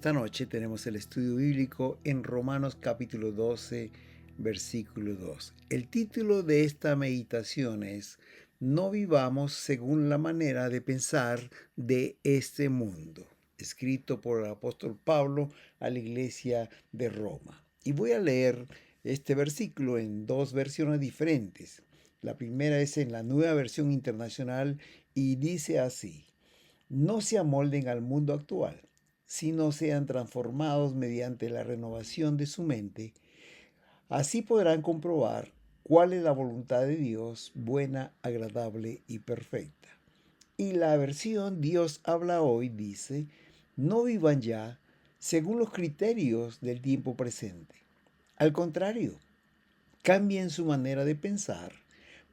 Esta noche tenemos el estudio bíblico en Romanos capítulo 12, versículo 2. El título de esta meditación es No vivamos según la manera de pensar de este mundo, escrito por el apóstol Pablo a la iglesia de Roma. Y voy a leer este versículo en dos versiones diferentes. La primera es en la Nueva Versión Internacional y dice así: No se amolden al mundo actual, sino sean transformados mediante la renovación de su mente. Así podrán comprobar cuál es la voluntad de Dios, buena, agradable y perfecta. Y la versión Dios habla hoy dice: No vivan ya según los criterios del tiempo presente. Al contrario, cambien su manera de pensar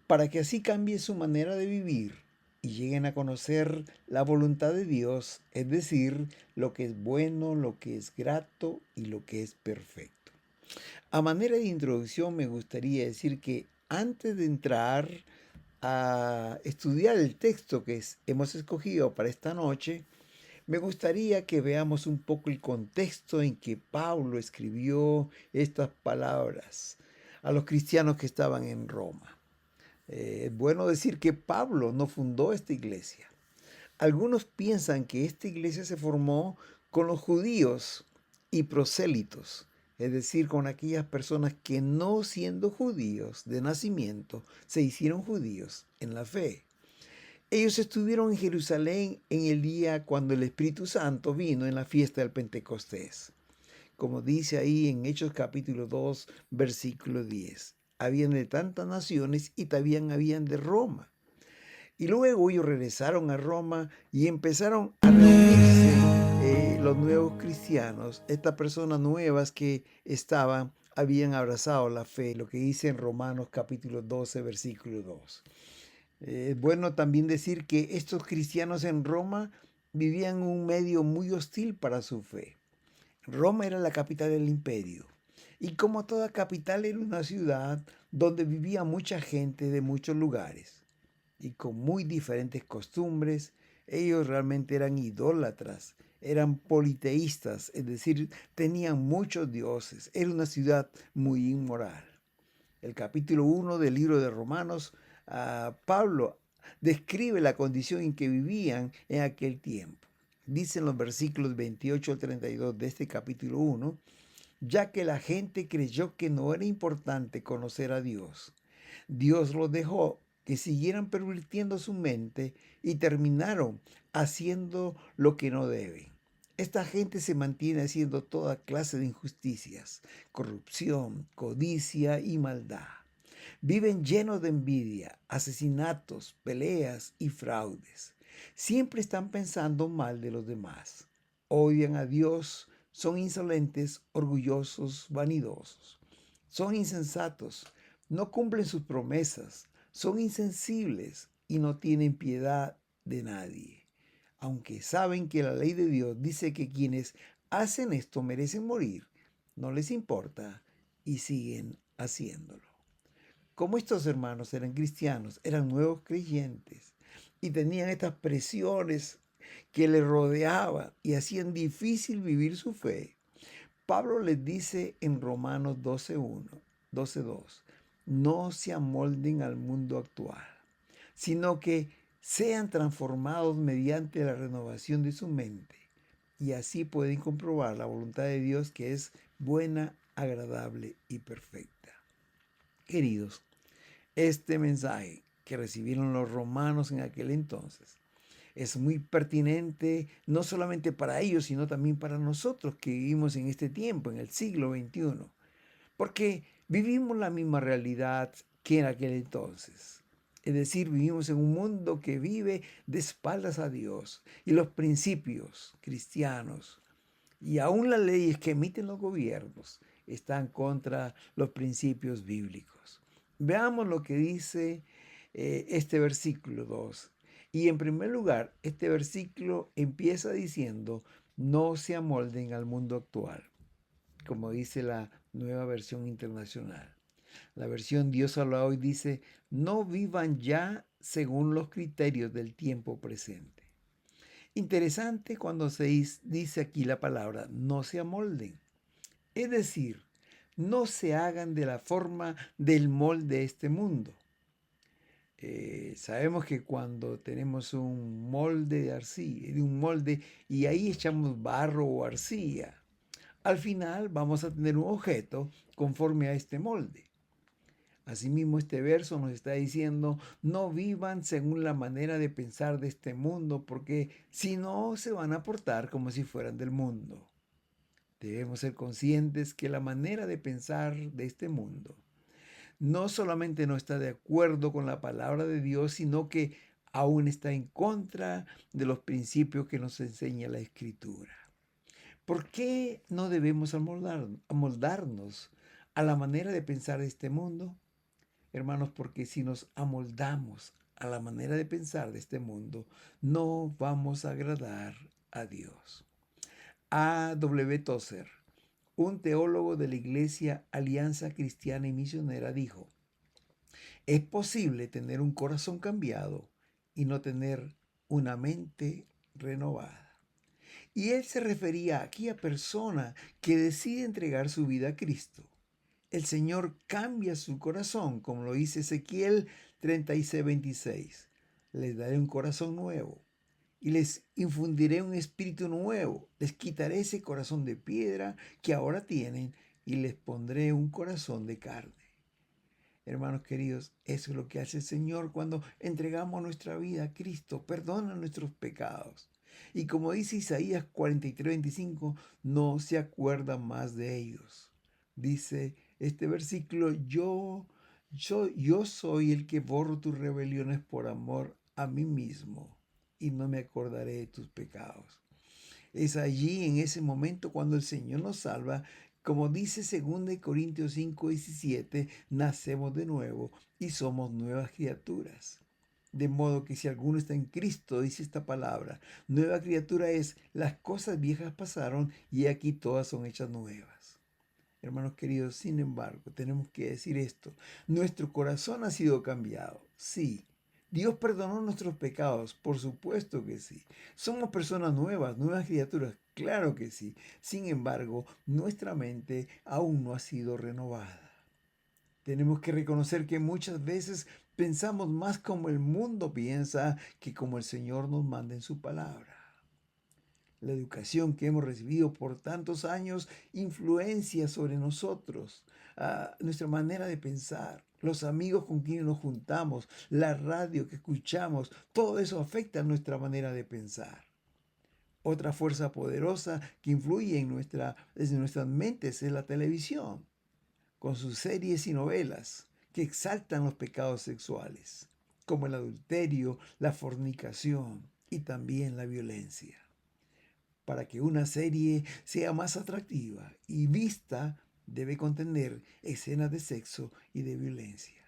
para que así cambie su manera de vivir y lleguen a conocer la voluntad de Dios, es decir, lo que es bueno, lo que es grato y lo que es perfecto. A manera de introducción me gustaría decir que antes de entrar a estudiar el texto que hemos escogido para esta noche, me gustaría que veamos un poco el contexto en que Pablo escribió estas palabras a los cristianos que estaban en Roma. Es bueno decir que Pablo no fundó esta iglesia. Algunos piensan que esta iglesia se formó con los judíos y prosélitos, es decir, con aquellas personas que no siendo judíos de nacimiento, se hicieron judíos en la fe. Ellos estuvieron en Jerusalén en el día cuando el Espíritu Santo vino en la fiesta del Pentecostés. Como dice ahí en Hechos capítulo 2, versículo 10. Habían de tantas naciones y también habían de Roma. Y luego ellos regresaron a Roma y empezaron a reunirse los nuevos cristianos, estas personas nuevas que habían abrazado la fe, lo que dice en Romanos capítulo 12, versículo 2. Es bueno también decir que estos cristianos en Roma vivían en un medio muy hostil para su fe. Roma era la capital del imperio y como toda capital era una ciudad donde vivía mucha gente de muchos lugares y con muy diferentes costumbres. Ellos realmente eran idólatras, eran politeístas, es decir, tenían muchos dioses. Era una ciudad muy inmoral. El capítulo 1 del libro de Romanos, Pablo describe la condición en que vivían en aquel tiempo. Dicen los versículos 28 al 32 de este capítulo 1, ya que la gente creyó que no era importante conocer a Dios. Dios los dejó que siguieran pervirtiendo su mente y terminaron haciendo lo que no deben. Esta gente se mantiene haciendo toda clase de injusticias, corrupción, codicia y maldad. Viven llenos de envidia, asesinatos, peleas y fraudes. Siempre están pensando mal de los demás. Odian a Dios, son insolentes, orgullosos, vanidosos. Son insensatos, no cumplen sus promesas, son insensibles y no tienen piedad de nadie. Aunque saben que la ley de Dios dice que quienes hacen esto merecen morir, no les importa y siguen haciéndolo. Como estos hermanos eran cristianos, eran nuevos creyentes y tenían estas presiones que les rodeaban y hacían difícil vivir su fe, Pablo les dice en Romanos 12:1, 12:2, no se amolden al mundo actual, sino que sean transformados mediante la renovación de su mente. Y así pueden comprobar la voluntad de Dios, que es buena, agradable y perfecta. Queridos, este mensaje que recibieron los romanos en aquel entonces es muy pertinente no solamente para ellos, sino también para nosotros que vivimos en este tiempo, en el siglo XXI, porque vivimos la misma realidad que en aquel entonces. Es decir, vivimos en un mundo que vive de espaldas a Dios y los principios cristianos y aún las leyes que emiten los gobiernos están contra los principios bíblicos. Veamos lo que dice este versículo 2. Y en primer lugar, este versículo empieza diciendo, no se amolden al mundo actual, como dice la Nueva Versión Internacional. La versión Dios habla hoy dice, no vivan ya según los criterios del tiempo presente. Interesante cuando dice aquí la palabra, no se amolden. Es decir, no se hagan de la forma del molde de este mundo. Sabemos que cuando tenemos un molde de arcilla, de un molde, y ahí echamos barro o arcilla, al final vamos a tener un objeto conforme a este molde. Asimismo, este verso nos está diciendo, no vivan según la manera de pensar de este mundo, porque si no, se van a portar como si fueran del mundo. Debemos ser conscientes que la manera de pensar de este mundo no solamente no está de acuerdo con la palabra de Dios, sino que aún está en contra de los principios que nos enseña la Escritura. ¿Por qué no debemos amoldarnos a la manera de pensar de este mundo? Hermanos, porque si nos amoldamos a la manera de pensar de este mundo, no vamos a agradar a Dios. A. W. Tozer, un teólogo de la Iglesia Alianza Cristiana y Misionera, dijo, es posible tener un corazón cambiado y no tener una mente renovada. Y él se refería aquí a persona que decide entregar su vida a Cristo. El Señor cambia su corazón, como lo dice Ezequiel 36:26. Les daré un corazón nuevo y les infundiré un espíritu nuevo. Les quitaré ese corazón de piedra que ahora tienen y les pondré un corazón de carne. Hermanos queridos, eso es lo que hace el Señor cuando entregamos nuestra vida a Cristo. Perdona nuestros pecados. Y como dice Isaías 43:25, no se acuerda más de ellos. Dice este versículo, yo soy el que borro tus rebeliones por amor a mí mismo y no me acordaré de tus pecados. Es allí, en ese momento, cuando el Señor nos salva. Como dice 2 Corintios 5:17, nacemos de nuevo y somos nuevas criaturas. De modo que si alguno está en Cristo, dice esta palabra, nueva criatura es, las cosas viejas pasaron y aquí todas son hechas nuevas. Hermanos queridos, sin embargo, tenemos que decir esto. Nuestro corazón ha sido cambiado, sí. Dios perdonó nuestros pecados, por supuesto que sí. Somos personas nuevas, nuevas criaturas, claro que sí. Sin embargo, nuestra mente aún no ha sido renovada. Tenemos que reconocer que muchas veces pensamos más como el mundo piensa que como el Señor nos manda en su palabra. La educación que hemos recibido por tantos años influencia sobre nosotros, nuestra manera de pensar, los amigos con quienes nos juntamos, la radio que escuchamos, todo eso afecta nuestra manera de pensar. Otra fuerza poderosa que influye en nuestras mentes es la televisión, con sus series y novelas que exaltan los pecados sexuales, como el adulterio, la fornicación y también la violencia. Para que una serie sea más atractiva y vista, debe contener escenas de sexo y de violencia.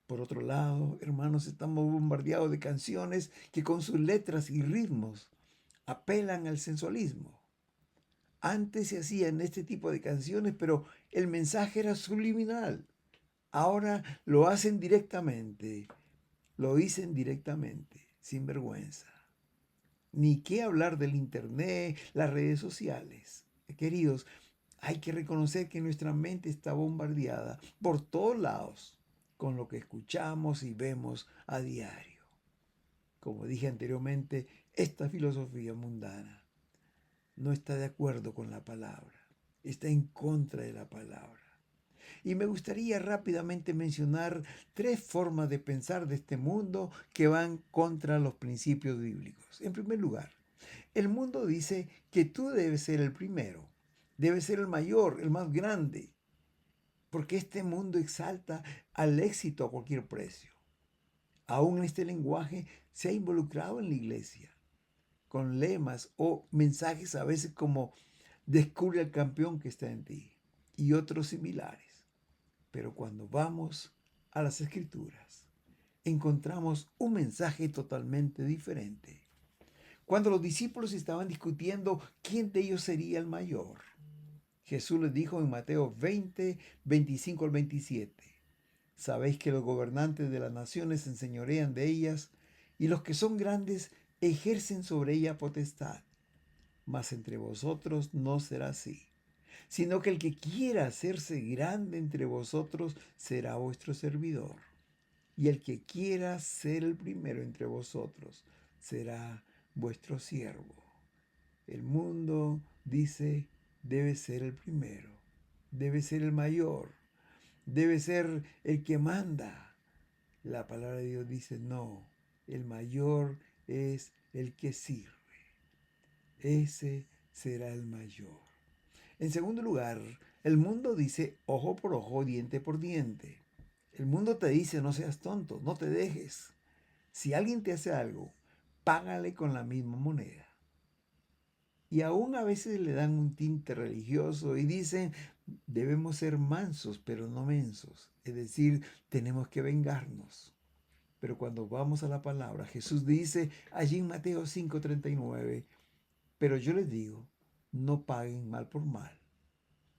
Por otro lado, hermanos, estamos bombardeados de canciones que con sus letras y ritmos apelan al sensualismo. Antes se hacían este tipo de canciones, pero el mensaje era subliminal. Ahora lo hacen directamente, lo dicen directamente, sin vergüenza. Ni qué hablar del internet, las redes sociales. Queridos, hay que reconocer que nuestra mente está bombardeada por todos lados con lo que escuchamos y vemos a diario. Como dije anteriormente, esta filosofía mundana no está de acuerdo con la palabra, está en contra de la palabra. Y me gustaría rápidamente mencionar tres formas de pensar de este mundo que van contra los principios bíblicos. En primer lugar, el mundo dice que tú debes ser el primero, debes ser el mayor, el más grande, porque este mundo exalta al éxito a cualquier precio. Aún este lenguaje se ha involucrado en la iglesia, con lemas o mensajes a veces como descubre al campeón que está en ti y otros similares. Pero cuando vamos a las escrituras, encontramos un mensaje totalmente diferente. Cuando los discípulos estaban discutiendo quién de ellos sería el mayor, Jesús les dijo en Mateo 20:25 al 27, sabéis que los gobernantes de las naciones se enseñorean de ellas y los que son grandes ejercen sobre ella potestad, mas entre vosotros no será así, sino que el que quiera hacerse grande entre vosotros será vuestro servidor, y el que quiera ser el primero entre vosotros será vuestro siervo. El mundo dice, debe ser el primero, debe ser el mayor, debe ser el que manda. La palabra de Dios dice, no, el mayor es el que sirve. Ese será el mayor. En segundo lugar, el mundo dice ojo por ojo, diente por diente. El mundo te dice no seas tonto, no te dejes. Si alguien te hace algo, págale con la misma moneda. Y aún a veces le dan un tinte religioso y dicen debemos ser mansos pero no mensos. Es decir, tenemos que vengarnos. Pero cuando vamos a la palabra, Jesús dice allí en Mateo 5:39, pero yo les digo, no paguen mal por mal.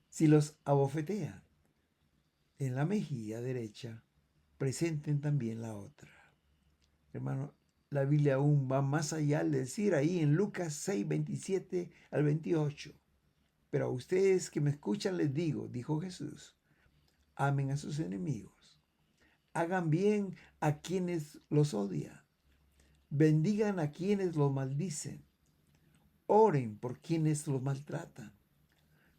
Si los abofetean en la mejilla derecha, presenten también la otra. Hermano, la Biblia aún va más allá al decir ahí en Lucas 6:27 al 28. Pero a ustedes que me escuchan les digo, dijo Jesús, amen a sus enemigos, hagan bien a quienes los odian, bendigan a quienes los maldicen, oren por quienes los maltratan.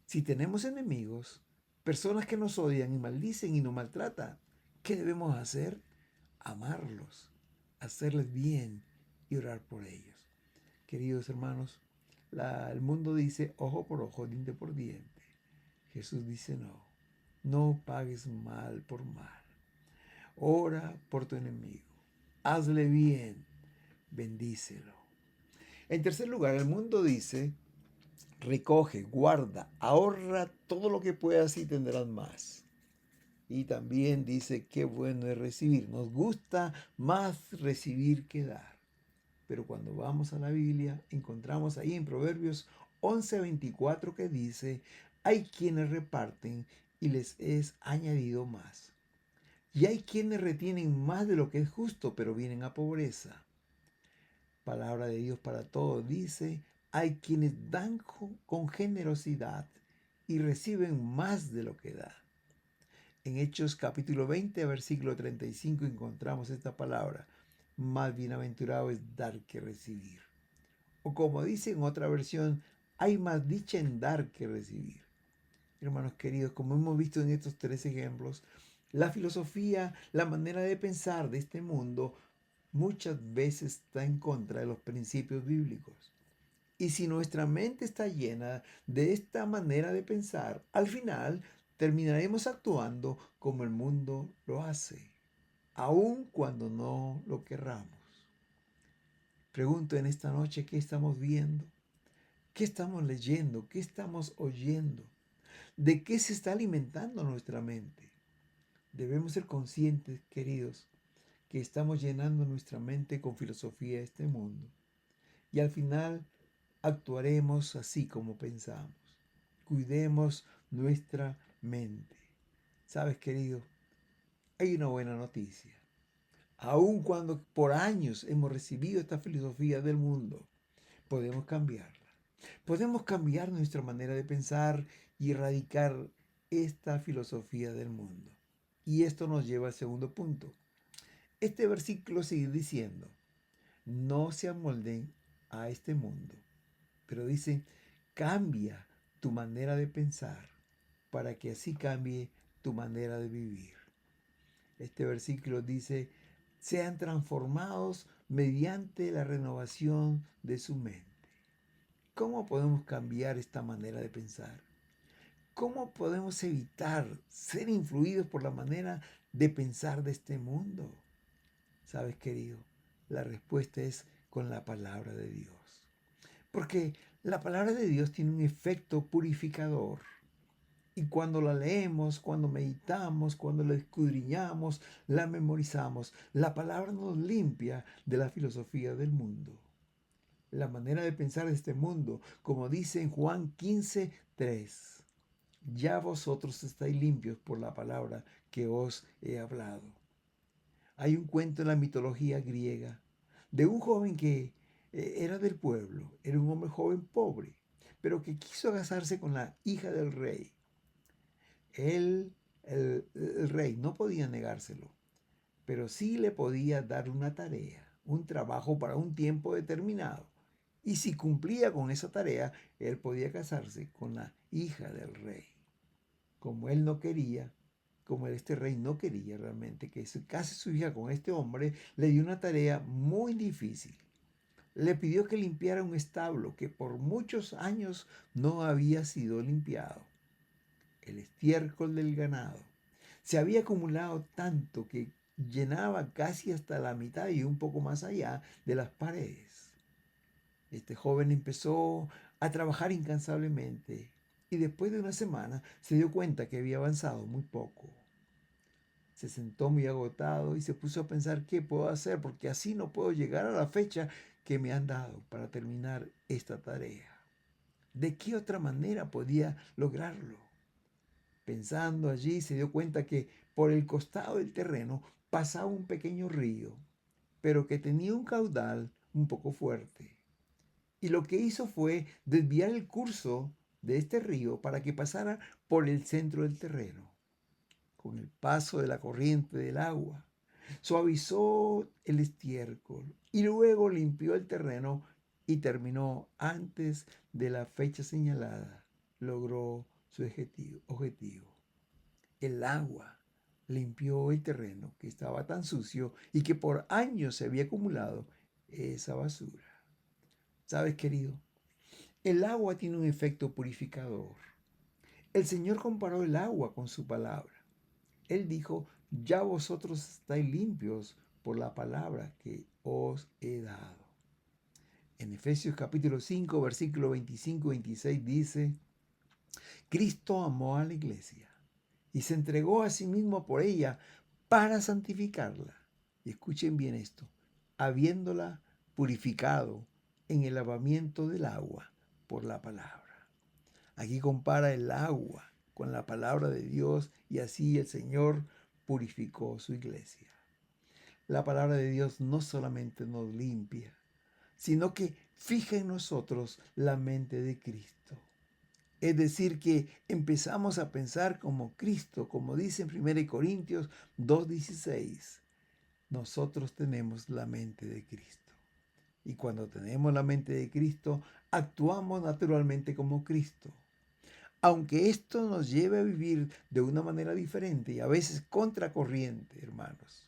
Si tenemos enemigos, personas que nos odian y maldicen y nos maltratan, ¿qué debemos hacer? Amarlos, hacerles bien y orar por ellos. Queridos hermanos, el mundo dice ojo por ojo, diente por diente. Jesús dice no, no pagues mal por mal. Ora por tu enemigo, hazle bien, bendícelo. En tercer lugar, el mundo dice recoge, guarda, ahorra todo lo que puedas y tendrás más. Y también dice qué bueno es recibir. Nos gusta más recibir que dar. Pero cuando vamos a la Biblia, encontramos ahí en Proverbios 11:24 que dice, hay quienes reparten y les es añadido más. Y hay quienes retienen más de lo que es justo, pero vienen a pobreza. Palabra de Dios para todos dice, hay quienes dan con generosidad y reciben más de lo que dan. En Hechos capítulo 20, versículo 35 encontramos esta palabra, más bienaventurado es dar que recibir. O como dice en otra versión, hay más dicha en dar que recibir. Hermanos queridos, como hemos visto en estos tres ejemplos, la filosofía, la manera de pensar de este mundo muchas veces está en contra de los principios bíblicos. Y si nuestra mente está llena de esta manera de pensar, al final terminaremos actuando como el mundo lo hace, aun cuando no lo querramos. Pregunto en esta noche, ¿qué estamos viendo? ¿Qué estamos leyendo? ¿Qué estamos oyendo? ¿De qué se está alimentando nuestra mente? Debemos ser conscientes, queridos, que estamos llenando nuestra mente con filosofía de este mundo. Y al final actuaremos así como pensamos. Cuidemos nuestra mente. Sabes, querido, hay una buena noticia. Aun cuando por años hemos recibido esta filosofía del mundo, podemos cambiarla. Podemos cambiar nuestra manera de pensar y erradicar esta filosofía del mundo. Y esto nos lleva al segundo punto. Este versículo sigue diciendo, no se amolden a este mundo, pero dice, cambia tu manera de pensar para que así cambie tu manera de vivir. Este versículo dice, sean transformados mediante la renovación de su mente. ¿Cómo podemos cambiar esta manera de pensar? ¿Cómo podemos evitar ser influidos por la manera de pensar de este mundo? ¿Sabes, querido? La respuesta es con la palabra de Dios. Porque la palabra de Dios tiene un efecto purificador. Y cuando la leemos, cuando meditamos, cuando la escudriñamos, la memorizamos, la palabra nos limpia de la filosofía del mundo. La manera de pensar de este mundo, como dice en Juan 15:3. Ya vosotros estáis limpios por la palabra que os he hablado. Hay un cuento en la mitología griega de un joven que era del pueblo, era un hombre joven pobre, pero que quiso casarse con la hija del rey. Él, el rey, no podía negárselo, pero sí le podía dar una tarea, un trabajo para un tiempo determinado. Y si cumplía con esa tarea, él podía casarse con la hija del rey. Como él no quería, como este rey no quería realmente que se case su hija con este hombre, le dio una tarea muy difícil. Le pidió que limpiara un establo que por muchos años no había sido limpiado. El estiércol del ganado se había acumulado tanto que llenaba casi hasta la mitad y un poco más allá de las paredes. Este joven empezó a trabajar incansablemente y después de una semana se dio cuenta que había avanzado muy poco. Se sentó muy agotado y se puso a pensar qué puedo hacer porque así no puedo llegar a la fecha que me han dado para terminar esta tarea. ¿De qué otra manera podía lograrlo? Pensando allí, se dio cuenta que por el costado del terreno pasaba un pequeño río, pero que tenía un caudal un poco fuerte. Y lo que hizo fue desviar el curso de este río para que pasara por el centro del terreno. Con el paso de la corriente del agua, suavizó el estiércol y luego limpió el terreno y terminó antes de la fecha señalada. Logró su objetivo. El agua limpió el terreno que estaba tan sucio y que por años se había acumulado esa basura. ¿Sabes, querido? El agua tiene un efecto purificador. El Señor comparó el agua con su palabra. Él dijo, ya vosotros estáis limpios por la palabra que os he dado. En Efesios capítulo 5, versículo 25 y 26 dice, Cristo amó a la iglesia y se entregó a sí mismo por ella para santificarla. Y escuchen bien esto, habiéndola purificado en el lavamiento del agua por la palabra. Aquí compara el agua con la palabra de Dios y así el Señor purificó su iglesia. La palabra de Dios no solamente nos limpia, sino que fija en nosotros la mente de Cristo. Es decir, que empezamos a pensar como Cristo, como dice en 1 Corintios 2:16. Nosotros tenemos la mente de Cristo. Y cuando tenemos la mente de Cristo, actuamos naturalmente como Cristo. Aunque esto nos lleve a vivir de una manera diferente y a veces contracorriente, hermanos.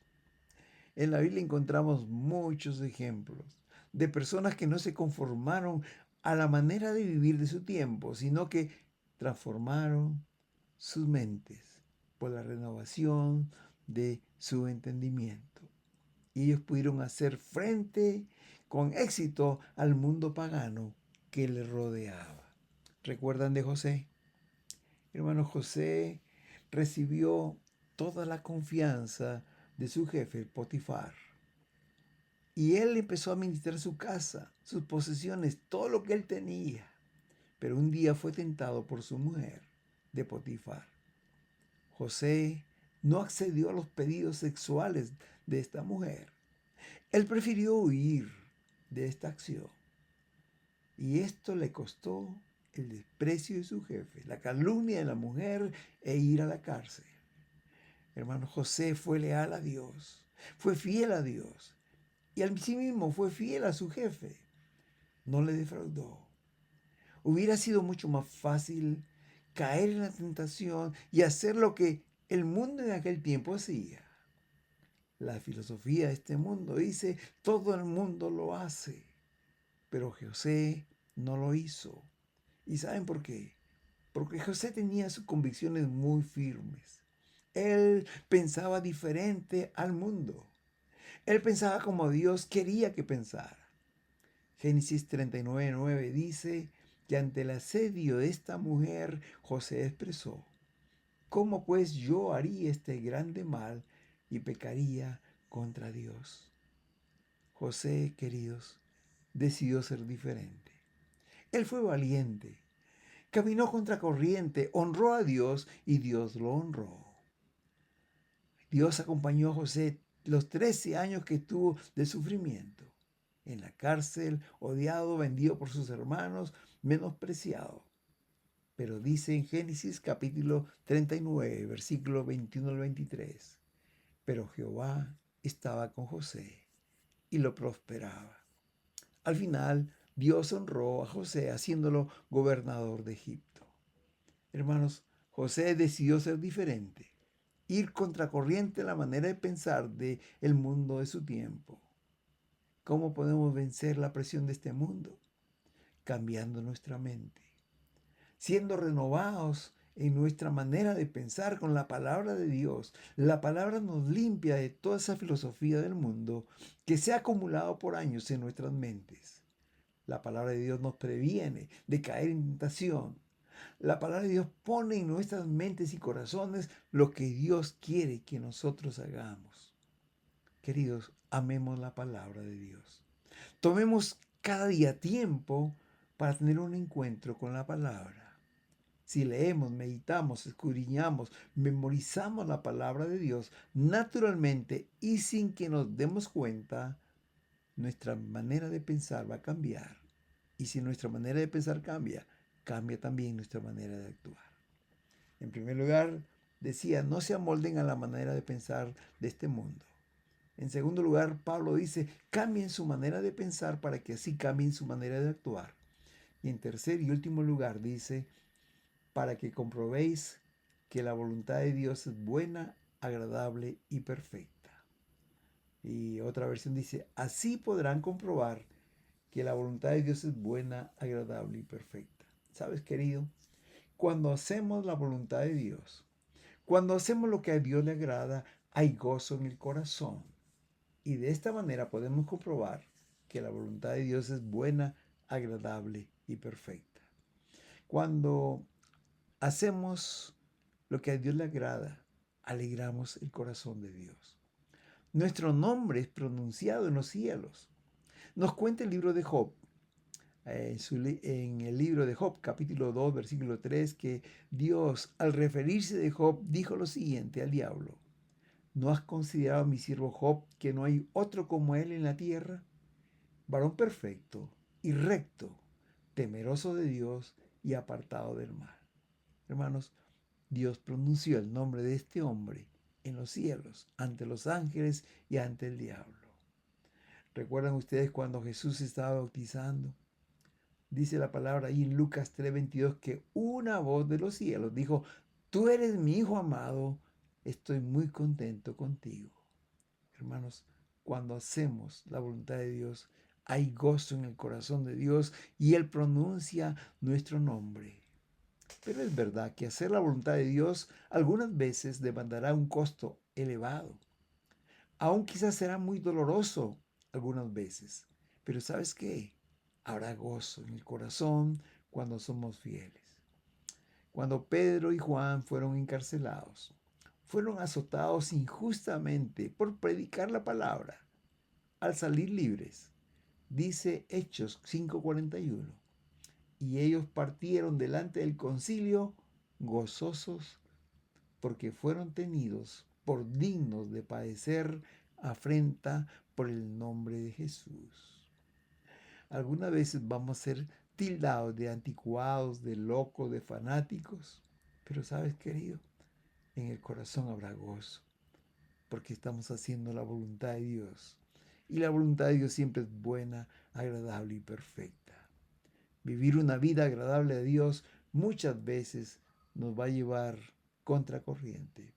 En la Biblia encontramos muchos ejemplos de personas que no se conformaron a la manera de vivir de su tiempo, sino que transformaron sus mentes por la renovación de su entendimiento. Y ellos pudieron hacer frente con éxito al mundo pagano que les rodeaba. ¿Recuerdan de José? Hermano, José recibió toda la confianza de su jefe, Potifar. Y él empezó a administrar su casa, sus posesiones, todo lo que él tenía. Pero un día fue tentado por su mujer, de Potifar. José no accedió a los pedidos sexuales de esta mujer. Él prefirió huir de esta acción. Y esto le costó el desprecio de su jefe, la calumnia de la mujer e ir a la cárcel. Hermano, José fue leal a Dios, fue fiel a Dios y al sí mismo fue fiel a su jefe. No le defraudó. Hubiera sido mucho más fácil caer en la tentación y hacer lo que el mundo en aquel tiempo hacía. La filosofía de este mundo dice, todo el mundo lo hace, pero José no lo hizo. ¿Y saben por qué? Porque José tenía sus convicciones muy firmes. Él pensaba diferente al mundo. Él pensaba como Dios quería que pensara. Génesis 39:9 dice que ante el asedio de esta mujer, José expresó, ¿cómo pues yo haría este grande mal y pecaría contra Dios? José, queridos, decidió ser diferente. Él fue valiente, caminó contra corriente, honró a Dios y Dios lo honró. Dios acompañó a José los 13 años que tuvo de sufrimiento. en la cárcel, odiado, vendido por sus hermanos, menospreciado. Pero dice en Génesis capítulo 39, versículo 21 al 23, pero Jehová estaba con José y lo prosperaba. Al final, Dios honró a José haciéndolo gobernador de Egipto. Hermanos, José decidió ser diferente, ir contracorriente a la manera de pensar del mundo de su tiempo. ¿Cómo podemos vencer la presión de este mundo? Cambiando nuestra mente, siendo renovados en nuestra manera de pensar con la palabra de Dios. La palabra nos limpia de toda esa filosofía del mundo que se ha acumulado por años en nuestras mentes. La palabra de Dios nos previene de caer en tentación. La palabra de Dios pone en nuestras mentes y corazones lo que Dios quiere que nosotros hagamos. Queridos, amemos la palabra de Dios. Tomemos cada día tiempo para tener un encuentro con la palabra. Si leemos, meditamos, escudriñamos, memorizamos la palabra de Dios, naturalmente y sin que nos demos cuenta, nuestra manera de pensar va a cambiar. Y si nuestra manera de pensar cambia, cambia también nuestra manera de actuar. En primer lugar, decía, no se amolden a la manera de pensar de este mundo. En segundo lugar, Pablo dice, cambien su manera de pensar para que así cambien su manera de actuar. Y en tercer y último lugar, dice, para que comprobéis que la voluntad de Dios es buena, agradable y perfecta. Y otra versión dice, así podrán comprobar que la voluntad de Dios es buena, agradable y perfecta. ¿Sabes, querido? Cuando hacemos la voluntad de Dios, cuando hacemos lo que a Dios le agrada, hay gozo en el corazón. Y de esta manera podemos comprobar que la voluntad de Dios es buena, agradable y perfecta. Cuando hacemos lo que a Dios le agrada, alegramos el corazón de Dios. Nuestro nombre es pronunciado en los cielos. Nos cuenta el libro de Job, en el libro de Job, capítulo 2, versículo 3, que Dios, al referirse de Job, dijo lo siguiente al diablo: ¿No has considerado a mi siervo Job, que no hay otro como él en la tierra? Varón perfecto y recto, temeroso de Dios y apartado del mal. Hermanos, Dios pronunció el nombre de este hombre en los cielos, ante los ángeles y ante el diablo. ¿Recuerdan ustedes cuando Jesús se estaba bautizando? Dice la palabra ahí en Lucas 3:22 que una voz de los cielos dijo, tú eres mi hijo amado, estoy muy contento contigo. Hermanos, cuando hacemos la voluntad de Dios, hay gozo en el corazón de Dios y Él pronuncia nuestro nombre. Pero es verdad que hacer la voluntad de Dios algunas veces demandará un costo elevado. Aún quizás será muy doloroso algunas veces. Pero ¿sabes qué? Habrá gozo en el corazón cuando somos fieles. Cuando Pedro y Juan fueron encarcelados, fueron azotados injustamente por predicar la palabra. Al salir libres, dice Hechos 5:41, y ellos partieron delante del concilio gozosos porque fueron tenidos por dignos de padecer afrenta por el nombre de Jesús. Algunas veces vamos a ser tildados de anticuados, de locos, de fanáticos, pero sabes, querido, en el corazón habrá gozo, porque estamos haciendo la voluntad de Dios. Y la voluntad de Dios siempre es buena, agradable y perfecta. Vivir una vida agradable a Dios muchas veces nos va a llevar contracorriente,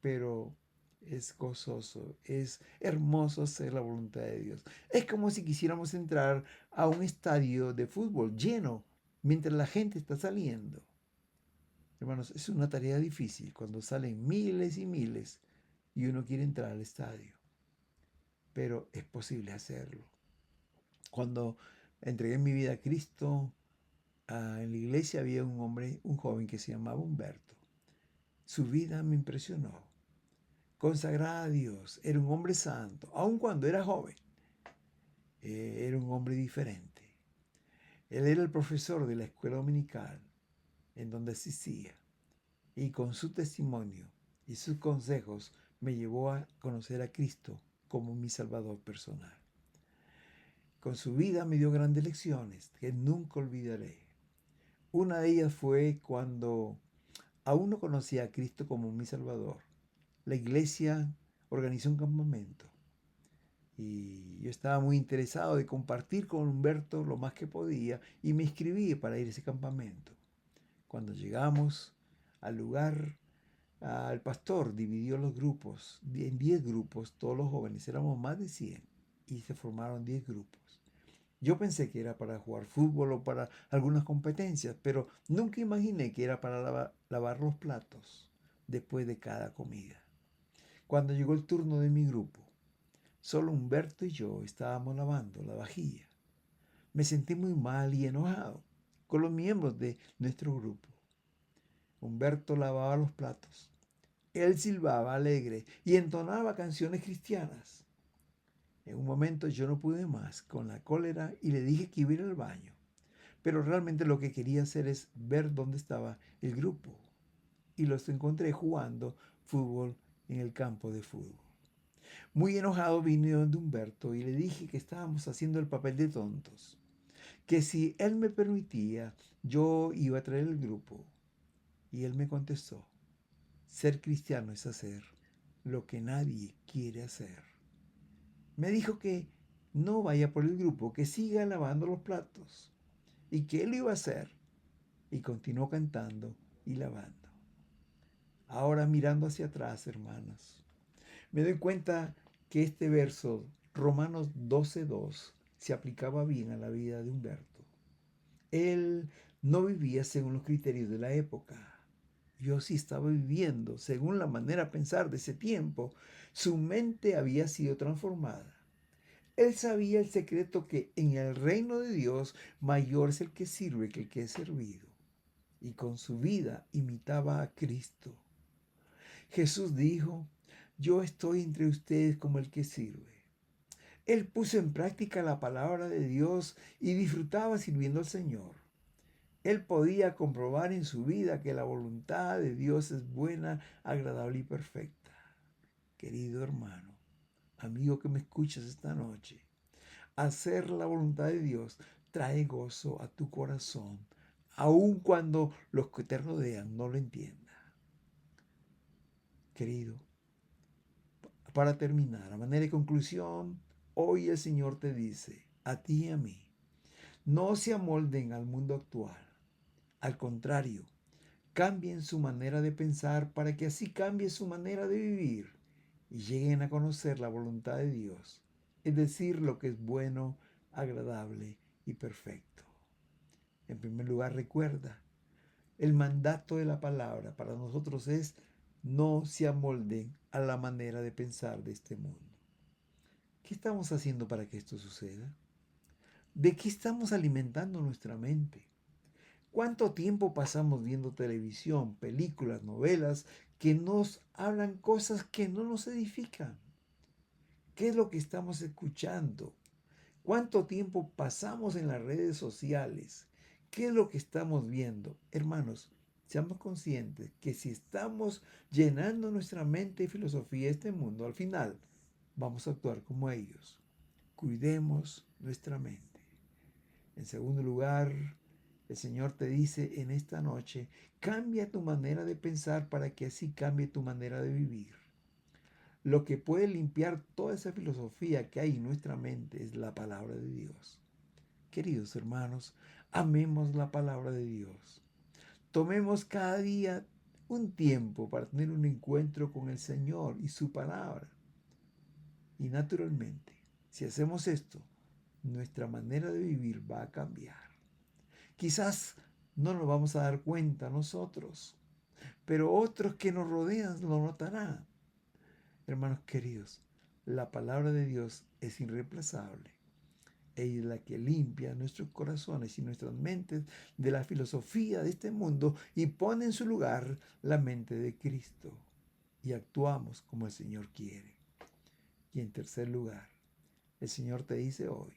pero es gozoso, es hermoso hacer la voluntad de Dios. Es como si quisiéramos entrar a un estadio de fútbol lleno mientras la gente está saliendo. Hermanos, es una tarea difícil cuando salen miles y miles y uno quiere entrar al estadio, pero es posible hacerlo. Cuando entregué mi vida a Cristo, en la iglesia había un hombre, un joven que se llamaba Humberto. Su vida me impresionó. Consagrada a Dios, era un hombre santo, aun cuando era joven, era un hombre diferente. Él era el profesor de la escuela dominical en donde asistía y con su testimonio y sus consejos me llevó a conocer a Cristo como mi Salvador personal. Con su vida me dio grandes lecciones que nunca olvidaré. Una de ellas fue cuando aún no conocía a Cristo como mi Salvador. La iglesia organizó un campamento y yo estaba muy interesado de compartir con Humberto lo más que podía y me inscribí para ir a ese campamento. Cuando llegamos al lugar, el pastor dividió los grupos en 10 grupos, todos los jóvenes, éramos más de 100 y se formaron 10 grupos. Yo pensé que era para jugar fútbol o para algunas competencias, pero nunca imaginé que era para lavar los platos después de cada comida. Cuando llegó el turno de mi grupo, solo Humberto y yo estábamos lavando la vajilla. Me sentí muy mal y enojado con los miembros de nuestro grupo. Humberto lavaba los platos. Él silbaba alegre y entonaba canciones cristianas. En un momento yo no pude más con la cólera y le dije que iba a ir al baño. Pero realmente lo que quería hacer es ver dónde estaba el grupo. Y los encontré jugando fútbol en el campo de fútbol. Muy enojado vine donde Humberto y le dije que estábamos haciendo el papel de tontos. Que si él me permitía, yo iba a traer el grupo. Y él me contestó, ser cristiano es hacer lo que nadie quiere hacer. Me dijo que no vaya por el grupo, que siga lavando los platos y que él lo iba a hacer. Y continuó cantando y lavando. Ahora mirando hacia atrás, hermanos, me doy cuenta que este verso, Romanos 12:2, se aplicaba bien a la vida de Humberto. Él no vivía según los criterios de la época. Yo sí estaba viviendo según la manera de pensar de ese tiempo. Su mente había sido transformada. Él sabía el secreto que en el reino de Dios mayor es el que sirve que el que es servido. Y con su vida imitaba a Cristo. Jesús dijo, yo estoy entre ustedes como el que sirve. Él puso en práctica la palabra de Dios y disfrutaba sirviendo al Señor. Él podía comprobar en su vida que la voluntad de Dios es buena, agradable y perfecta. Querido hermano, amigo que me escuchas esta noche, hacer la voluntad de Dios trae gozo a tu corazón, aun cuando los que te rodean no lo entiendan. Querido, para terminar, a manera de conclusión, hoy el Señor te dice, a ti y a mí, no se amolden al mundo actual. Al contrario, cambien su manera de pensar para que así cambie su manera de vivir y lleguen a conocer la voluntad de Dios, es decir, lo que es bueno, agradable y perfecto. En primer lugar, recuerda, el mandato de la palabra para nosotros es no se amolden a la manera de pensar de este mundo. ¿Qué estamos haciendo para que esto suceda? ¿De qué estamos alimentando nuestra mente? ¿Cuánto tiempo pasamos viendo televisión, películas, novelas que nos hablan cosas que no nos edifican? ¿Qué es lo que estamos escuchando? ¿Cuánto tiempo pasamos en las redes sociales? ¿Qué es lo que estamos viendo? Hermanos, seamos conscientes que si estamos llenando nuestra mente y filosofía de este mundo, al final vamos a actuar como ellos. Cuidemos nuestra mente. En segundo lugar, el Señor te dice en esta noche, cambia tu manera de pensar para que así cambie tu manera de vivir. Lo que puede limpiar toda esa filosofía que hay en nuestra mente es la palabra de Dios. Queridos hermanos, amemos la palabra de Dios. Tomemos cada día un tiempo para tener un encuentro con el Señor y su palabra. Y naturalmente, si hacemos esto, nuestra manera de vivir va a cambiar. Quizás no nos vamos a dar cuenta nosotros, pero otros que nos rodean lo notarán. Hermanos queridos, la palabra de Dios es irreemplazable. Ella es la que limpia nuestros corazones y nuestras mentes de la filosofía de este mundo y pone en su lugar la mente de Cristo. Y actuamos como el Señor quiere. Y en tercer lugar, el Señor te dice hoy,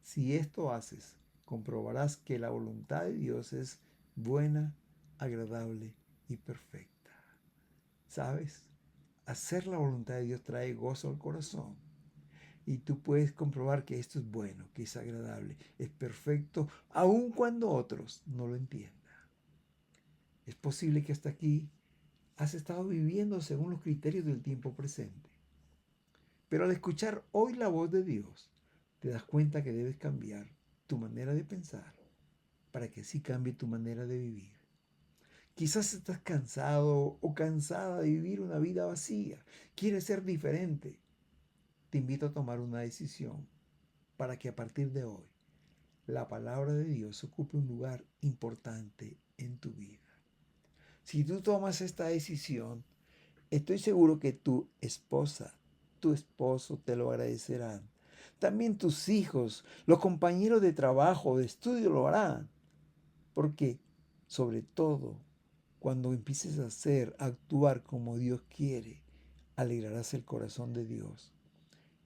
si esto haces, comprobarás que la voluntad de Dios es buena, agradable y perfecta. ¿Sabes? Hacer la voluntad de Dios trae gozo al corazón. y tú puedes comprobar que esto es bueno, que es agradable, es perfecto, aun cuando otros no lo entiendan. Es posible que hasta aquí has estado viviendo según los criterios del tiempo presente. Pero al escuchar hoy la voz de Dios, te das cuenta que debes cambiar tu manera de pensar para que así cambie tu manera de vivir. Quizás estás cansado o cansada de vivir una vida vacía. Quieres ser diferente. Te invito a tomar una decisión para que a partir de hoy la palabra de Dios ocupe un lugar importante en tu vida. Si tú tomas esta decisión, estoy seguro que tu esposa, tu esposo te lo agradecerán. También tus hijos, los compañeros de trabajo, de estudio lo harán. Porque, sobre todo, cuando empieces a hacer, a actuar como Dios quiere, alegrarás el corazón de Dios.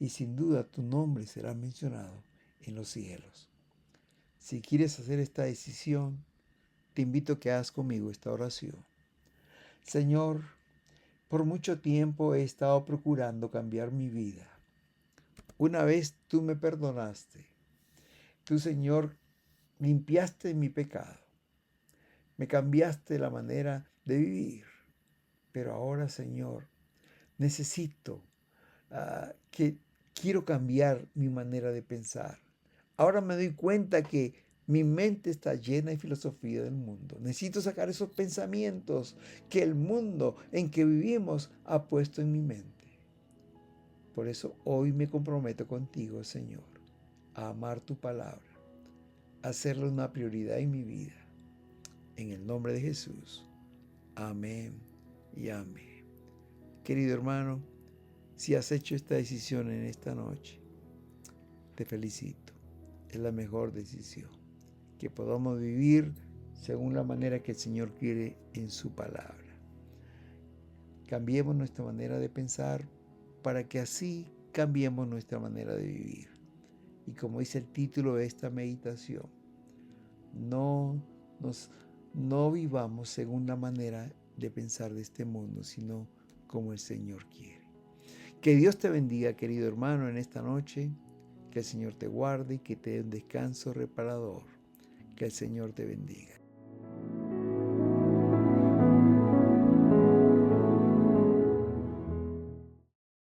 Y sin duda tu nombre será mencionado en los cielos. Si quieres hacer esta decisión, te invito a que hagas conmigo esta oración. Señor, por mucho tiempo he estado procurando cambiar mi vida. Una vez tú me perdonaste. Tú, Señor, limpiaste mi pecado. Me cambiaste la manera de vivir. Pero ahora, Señor, necesito que quiero cambiar mi manera de pensar. Ahora me doy cuenta que mi mente está llena de filosofía del mundo. Necesito sacar esos pensamientos que el mundo en que vivimos ha puesto en mi mente. Por eso hoy me comprometo contigo, Señor, a amar tu palabra, a hacerla una prioridad en mi vida. En el nombre de Jesús. Amén y amén. Querido hermano, si has hecho esta decisión en esta noche, te felicito. Es la mejor decisión. Que podamos vivir según la manera que el Señor quiere en su palabra. Cambiemos nuestra manera de pensar para que así cambiemos nuestra manera de vivir. Y como dice el título de esta meditación, no vivamos según la manera de pensar de este mundo, sino como el Señor quiere. Que Dios te bendiga, querido hermano, en esta noche. Que el Señor te guarde y que te dé un descanso reparador. Que el Señor te bendiga.